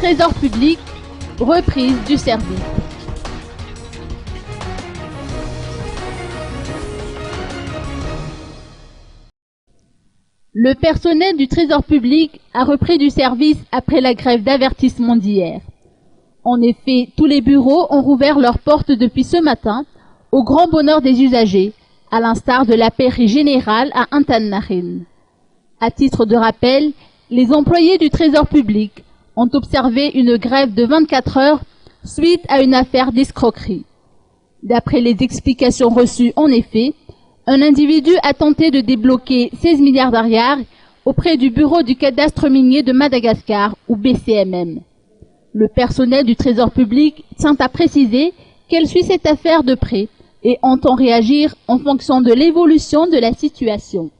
Trésor public, reprise du service. Le personnel du Trésor public a repris du service après la grève d'avertissement d'hier. En effet, tous les bureaux ont rouvert leurs portes depuis ce matin, au grand bonheur des usagers, à l'instar de la pairie générale à Intan-Nakhine. À titre de rappel, les employés du Trésor public ont observé une grève de 24 heures suite à une affaire d'escroquerie. D'après les explications reçues, en effet, un individu a tenté de débloquer 16 milliards d'ariars auprès du Bureau du cadastre minier de Madagascar, ou BCMM. Le personnel du Trésor public tient à préciser qu'elle suit cette affaire de près et entend réagir en fonction de l'évolution de la situation.